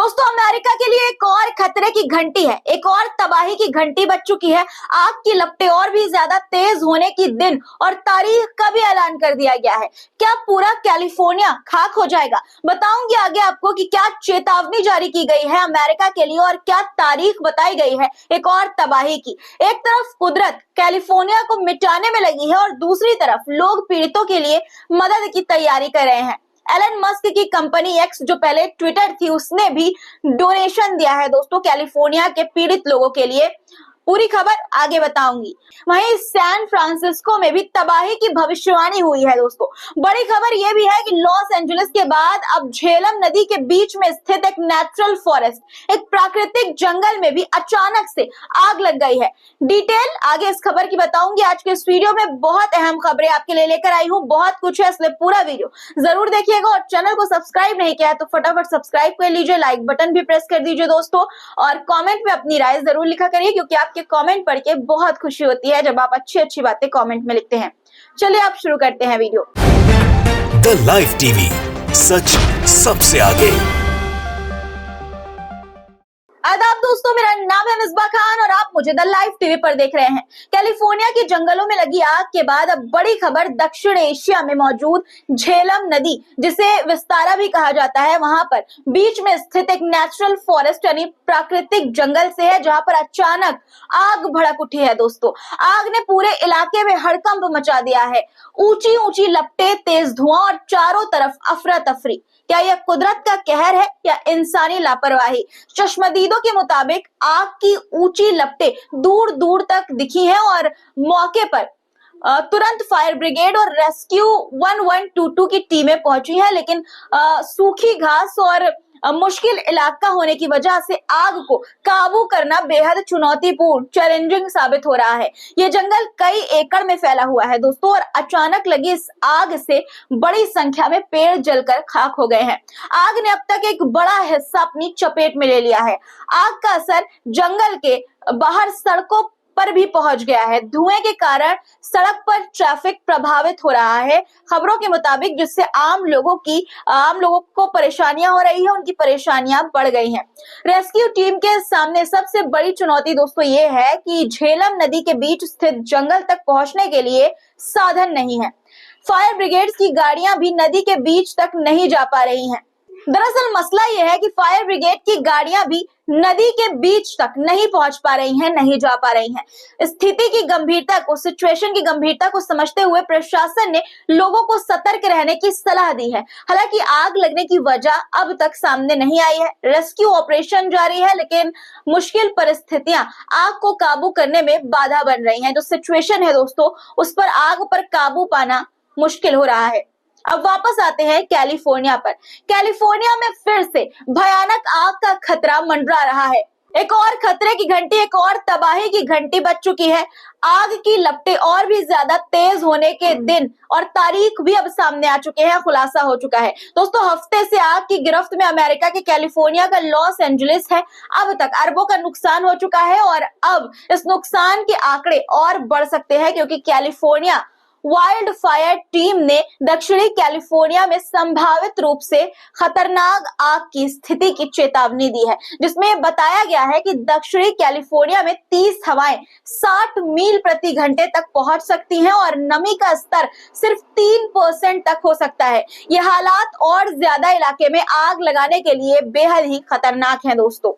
दोस्तों अमेरिका के लिए एक और खतरे की घंटी है, एक और तबाही की घंटी बज चुकी है। आग की लपटें और भी ज्यादा तेज होने की दिन और तारीख का भी ऐलान कर दिया गया है। क्या पूरा कैलिफोर्निया खाक हो जाएगा? बताऊंगी आगे आपको कि क्या चेतावनी जारी की गई है अमेरिका के लिए और क्या तारीख बताई गई है एक और तबाही की। एक तरफ कुदरत कैलिफोर्निया को मिटाने में लगी है और दूसरी तरफ लोग पीड़ितों के लिए मदद की तैयारी कर रहे हैं। एलन मस्क की कंपनी एक्स जो पहले ट्विटर थी, उसने भी डोनेशन दिया है दोस्तों कैलिफोर्निया के पीड़ित लोगों के लिए। पूरी खबर आगे बताऊंगी। वहीं सैन फ्रांसिस्को में भी तबाही की भविष्यवाणी हुई है दोस्तों। बड़ी खबर यह भी है कि लॉस एंजलिस के बाद अब झेलम नदी के बीच में स्थित एक नेचुरल फॉरेस्ट, एक प्राकृतिक जंगल में भी अचानक से आग लग गई है। डिटेल आगे इस खबर की बताऊंगी। आज के इस वीडियो में बहुत अहम खबरें आपके लिए लेकर आई हूँ, बहुत कुछ है, इसलिए पूरा वीडियो जरूर देखिएगा। और चैनल को सब्सक्राइब नहीं किया है तो फटाफट सब्सक्राइब कर लीजिए, लाइक बटन भी प्रेस कर दीजिए दोस्तों, और कॉमेंट में अपनी राय जरूर लिखा करिए, क्योंकि आपके कमेंट पढ़ के बहुत खुशी होती है जब आप अच्छी अच्छी बातें कमेंट में लिखते हैं। चलिए आप शुरू करते हैं वीडियो। द लाइव टीवी, सच सबसे आगे। आदाब दोस्तों, मेरा नाम है मिसबा खान और आप मुझे द लाइव टीवी पर देख रहे हैं। कैलिफोर्निया के जंगलों में लगी आग के बाद अब बड़ी खबर दक्षिण एशिया में मौजूद झेलम नदी, जिसे विस्तारा भी कहा जाता है, वहां पर बीच में स्थित एक नेचुरल फॉरेस्ट यानी प्राकृतिक जंगल से है, जहां पर अचानक आग भड़क उठी है दोस्तों। आग ने पूरे इलाके में हड़कंप मचा दिया है। ऊंची ऊंची लपटें, तेज धुआं और चारों तरफ अफरा तफरी। क्या यह कुदरत का कहर है या इंसानी लापरवाही? चश्मदीदों के मुताबिक आग की ऊंची लपटें दूर दूर तक दिखी हैं और मौके पर तुरंत फायर ब्रिगेड और रेस्क्यू 1122 की टीमें पहुंची हैं, लेकिन सूखी घास और मुश्किल इलाका होने की वजह से आग को काबू करना बेहद चुनौतीपूर्ण, चैलेंजिंग साबित हो रहा है। ये जंगल कई एकड़ में फैला हुआ है दोस्तों, और अचानक लगी इस आग से बड़ी संख्या में पेड़ जलकर खाक हो गए हैं। आग ने अब तक एक बड़ा हिस्सा अपनी चपेट में ले लिया है। आग का असर जंगल के बाहर सड़कों पर भी पहुंच गया है। धुएं के कारण सड़क पर ट्रैफिक प्रभावित हो रहा है खबरों के मुताबिक, जिससे आम लोगों को परेशानियां हो रही है, उनकी परेशानियां बढ़ गई हैं। रेस्क्यू टीम के सामने सबसे बड़ी चुनौती दोस्तों ये है कि झेलम नदी के बीच स्थित जंगल तक पहुंचने के लिए साधन नहीं है। फायर ब्रिगेड की गाड़ियां भी नदी के बीच तक नहीं जा पा रही हैं। दरअसल मसला यह है कि फायर ब्रिगेड की गाड़ियां भी नदी के बीच तक नहीं पहुंच पा रही हैं, नहीं जा पा रही हैं। स्थिति की गंभीरता को, सिचुएशन की गंभीरता को समझते हुए प्रशासन ने लोगों को सतर्क रहने की सलाह दी है। हालांकि आग लगने की वजह अब तक सामने नहीं आई है। रेस्क्यू ऑपरेशन जारी है, लेकिन मुश्किल परिस्थितियां आग को काबू करने में बाधा बन रही हैं। जो सिचुएशन है दोस्तों, उस पर आग पर काबू पाना मुश्किल हो रहा है। अब वापस आते हैं कैलिफोर्निया पर। कैलिफोर्निया में फिर से भयानक आग का खतरा मंडरा रहा है। एक और खतरे की घंटी, एक और तबाही की घंटी बज चुकी है। आग की लपटें और भी ज्यादा तेज होने के दिन और तारीख भी अब सामने आ चुके हैं, खुलासा हो चुका है दोस्तों। हफ्ते से आग की गिरफ्त में अमेरिका के कैलिफोर्निया का लॉस एंजलिस है। अब तक अरबों का नुकसान हो चुका है और अब इस नुकसान के आंकड़े और बढ़ सकते हैं, क्योंकि कैलिफोर्निया वाइल्ड फायर टीम ने दक्षिणी कैलिफोर्निया में संभावित रूप से खतरनाक आग की स्थिति की चेतावनी दी है, जिसमें बताया गया है कि दक्षिणी कैलिफोर्निया में 30 हवाएं 60 मील प्रति घंटे तक पहुंच सकती हैं और नमी का स्तर सिर्फ 3% तक हो सकता है। ये हालात और ज्यादा इलाके में आग लगाने के लिए बेहद ही खतरनाक है दोस्तों।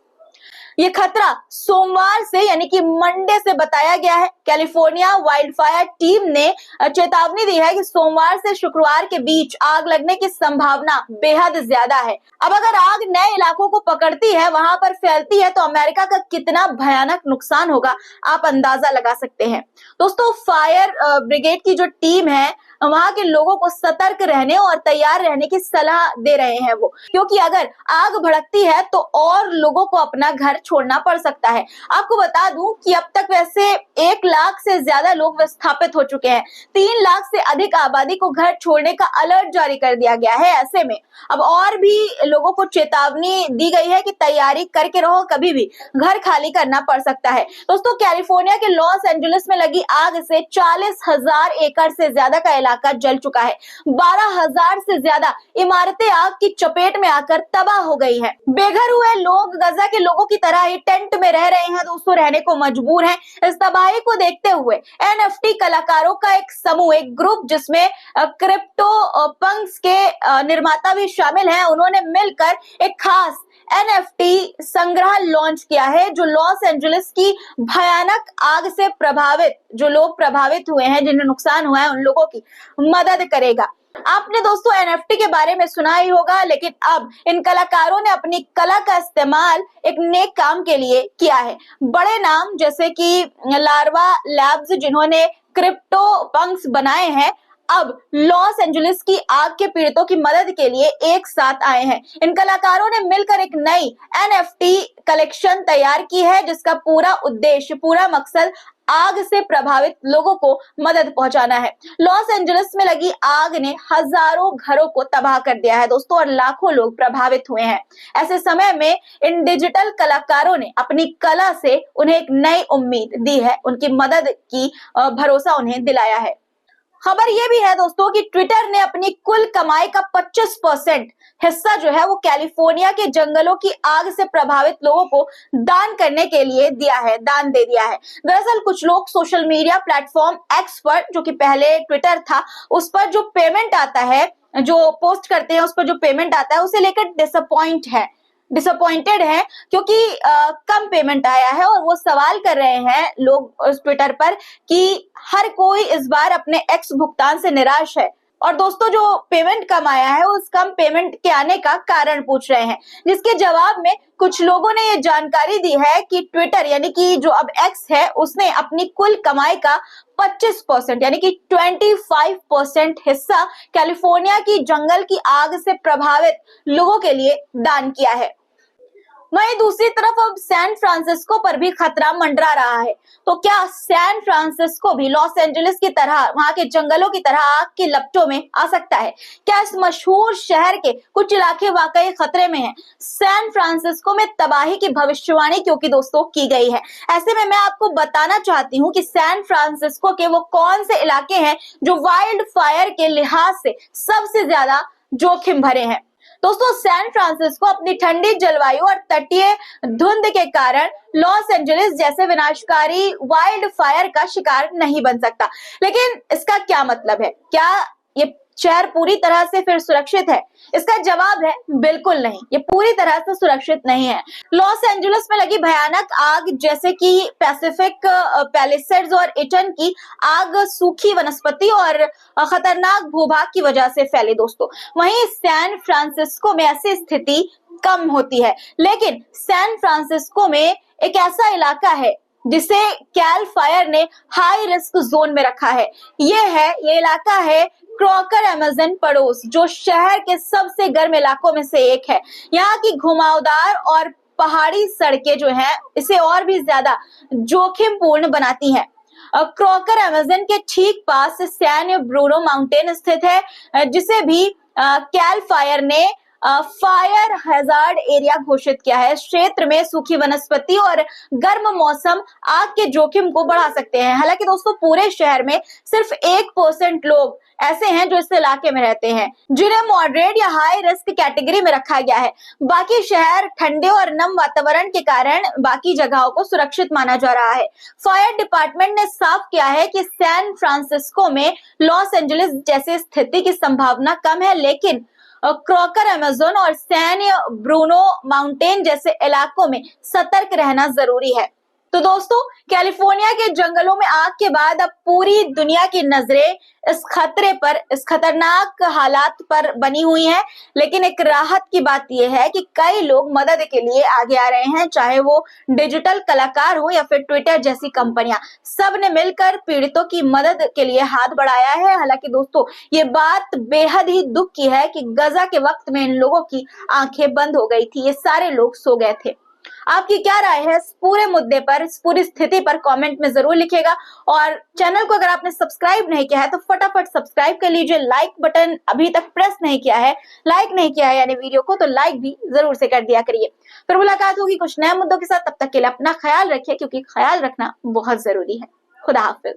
ये खतरा सोमवार से यानी कि मंडे से बताया गया है। कैलिफोर्निया वाइल्ड फायर टीम ने चेतावनी दी है कि सोमवार से शुक्रवार के बीच आग लगने की संभावना बेहद ज्यादा है। अब अगर आग नए इलाकों को पकड़ती है, वहां पर फैलती है, तो अमेरिका का कितना भयानक नुकसान होगा आप अंदाजा लगा सकते हैं दोस्तों। फायर ब्रिगेड की जो टीम है, वहां के लोगों को सतर्क रहने और तैयार रहने की सलाह दे रहे हैं वो, क्योंकि अगर आग भड़कती है तो और लोगों को अपना घर छोड़ना पड़ सकता है। आपको बता दूं कि अब तक वैसे 1 लाख से ज्यादा लोग विस्थापित हो चुके हैं। 3 लाख से अधिक आबादी को घर छोड़ने का अलर्ट जारी कर दिया गया है। ऐसे में अब और भी लोगों को चेतावनी दी गई है कि तैयारी करके रहो, कभी भी घर खाली करना पड़ सकता है। दोस्तों, कैलिफोर्निया के लॉस एंजलिस में लगी आग से 40,000 एकड़ से ज्यादा का इलाका जल चुका है। 12,000 से ज्यादा इमारतें आग की चपेट में आकर तबाह हो गई है। बेघर हुए लोग गजा के लोगों की तरह ही टेंट में रह रहे हैं, दोस्तों, रहने को मजबूर हैं। इस तबाही को देखते हुए एनएफटी कलाकारों का एक समूह, एक ग्रुप जिसमें क्रिप्टो पंक्स के निर्माता भी शामिल हैं, उन्होंने मिलकर एक खास एनएफटी संग्रह लॉन्च किया है जो लॉस एंजलिस की भयानक आग से प्रभावित जो लोग प्रभावित हुए हैं, जिन्हें नुकसान हुआ है, उन लोगों की मदद करेगा। आपने दोस्तों एनएफटी के बारे में सुना ही होगा, लेकिन अब इन कलाकारों ने अपनी कला का इस्तेमाल एक नेक काम के लिए किया है। बड़े नाम जैसे कि लार्वा लैब्स, जिन्होंने क्रिप्टो पंक्स बनाए हैं, अब लॉस एंजलिस की आग के पीड़ितों की मदद के लिए एक साथ आए हैं। इन कलाकारों ने मिलकर एक नई एनएफटी कलेक्शन तैयार की है, जिसका पूरा उद्देश्य, पूरा मकसद आग से प्रभावित लोगों को मदद पहुंचाना है। लॉस एंजलिस में लगी आग ने हजारों घरों को तबाह कर दिया है दोस्तों, और लाखों लोग प्रभावित हुए हैं। ऐसे समय में इन डिजिटल कलाकारों ने अपनी कला से उन्हें एक नई उम्मीद दी है, उनकी मदद की भरोसा उन्हें दिलाया है। खबर यह भी है दोस्तों कि ट्विटर ने अपनी कुल कमाई का 25% हिस्सा जो है वो कैलिफोर्निया के जंगलों की आग से प्रभावित लोगों को दान करने के लिए दिया है, दान दे दिया है। दरअसल कुछ लोग सोशल मीडिया प्लेटफॉर्म एक्स पर, जो कि पहले ट्विटर था, उस पर जो पेमेंट आता है, जो पोस्ट करते हैं उस पर जो पेमेंट आता है, उसे लेकर डिसअपॉइंटेड है क्योंकि कम पेमेंट आया है, और वो सवाल कर रहे हैं लोग उस ट्विटर पर कि हर कोई इस बार अपने एक्स भुगतान से निराश है, और दोस्तों जो पेमेंट कम आया है उस कम पेमेंट के आने का कारण पूछ रहे हैं। जिसके जवाब में कुछ लोगों ने ये जानकारी दी है कि ट्विटर यानी कि जो अब एक्स है, उसने अपनी कुल कमाई का 25% यानी कि 25% हिस्सा कैलिफोर्निया की जंगल की आग से प्रभावित लोगों के लिए दान किया है। वहीं दूसरी तरफ अब सैन फ्रांसिस्को पर भी खतरा मंडरा रहा है। तो क्या सैन फ्रांसिस्को भी लॉस एंजलिस की तरह, वहां के जंगलों की तरह आग की लपटों में आ सकता है? क्या इस मशहूर शहर के कुछ इलाके वाकई खतरे में हैं? सैन फ्रांसिस्को में तबाही की भविष्यवाणी क्योंकि दोस्तों की गई है। ऐसे में मैं आपको बताना चाहती हूँ कि सैन फ्रांसिस्को के वो कौन से इलाके हैं जो वाइल्ड फायर के लिहाज से सबसे ज्यादा जोखिम भरे हैं। दोस्तों, सैन फ्रांसिस्को अपनी ठंडी जलवायु और तटीय धुंध के कारण लॉस एंजलिस जैसे विनाशकारी वाइल्ड फायर का शिकार नहीं बन सकता। लेकिन इसका क्या मतलब है? क्या ये शहर पूरी तरह से फिर सुरक्षित है? इसका जवाब है बिल्कुल नहीं, ये पूरी तरह से सुरक्षित नहीं है। लॉस एंजलिस में लगी भयानक आग जैसे कि पैसिफिक पैलिसेड्स और इटन की आग सूखी वनस्पति और खतरनाक भूभाग की वजह से फैली दोस्तों। वहीं सैन फ्रांसिस्को में ऐसी स्थिति कम होती है, लेकिन सैन फ्रांसिस्को में एक ऐसा इलाका है जिसे कैल फायर ने हाई रिस्क जोन में रखा है। ये इलाका है क्रॉकर अमेजन पड़ोस, जो शहर के सबसे गर्म इलाकों में से एक है। यहाँ की घुमावदार और पहाड़ी सड़कें जो हैं इसे और भी ज्यादा जोखिमपूर्ण बनाती हैं। क्रॉकर अमेजन के ठीक पास सैन ब्रूनो माउंटेन स्थित है, जिसे भी कैल फायर ने फायर हैजार्ड एरिया घोषित किया है। इस क्षेत्र में सूखी वनस्पति और गर्म मौसम आग के जोखिम को बढ़ा सकते हैं। हालांकि दोस्तों पूरे शहर में सिर्फ 1% लोग ऐसे हैं जो इस इलाके में रहते हैं, जिन्हें मॉडरेट या हाई रिस्क कैटेगरी में रखा गया है। बाकी शहर ठंडे और नम वातावरण के कारण बाकी जगहों को सुरक्षित माना जा रहा है। फायर डिपार्टमेंट ने साफ किया है कि सैन फ्रांसिस्को में लॉस एंजलिस जैसी स्थिति की संभावना कम है, लेकिन क्रॉकर अमेजन और सैन ब्रूनो माउंटेन जैसे इलाकों में सतर्क रहना जरूरी है। तो दोस्तों, कैलिफोर्निया के जंगलों में आग के बाद अब पूरी दुनिया की नजरें इस खतरे पर, इस खतरनाक हालात पर बनी हुई हैं। लेकिन एक राहत की बात यह है कि कई लोग मदद के लिए आगे आ रहे हैं, चाहे वो डिजिटल कलाकार हो या फिर ट्विटर जैसी कंपनियां, सब ने मिलकर पीड़ितों की मदद के लिए हाथ बढ़ाया है। हालांकि दोस्तों ये बात बेहद ही दुख की है कि गजा के वक्त में इन लोगों की आंखें बंद हो गई थी, ये सारे लोग सो गए थे। आपकी क्या राय है इस पूरे मुद्दे पर, इस पूरी स्थिति पर कमेंट में जरूर लिखिएगा। और चैनल को अगर आपने सब्सक्राइब नहीं किया है तो फटाफट सब्सक्राइब कर लीजिए। लाइक बटन अभी तक प्रेस नहीं किया है, लाइक नहीं किया है यानी वीडियो को, तो लाइक भी जरूर से कर दिया करिए। फिर मुलाकात होगी कुछ नए मुद्दों के साथ, तब तक के लिए अपना ख्याल रखिए, क्योंकि ख्याल रखना बहुत जरूरी है। खुदा हाफिज।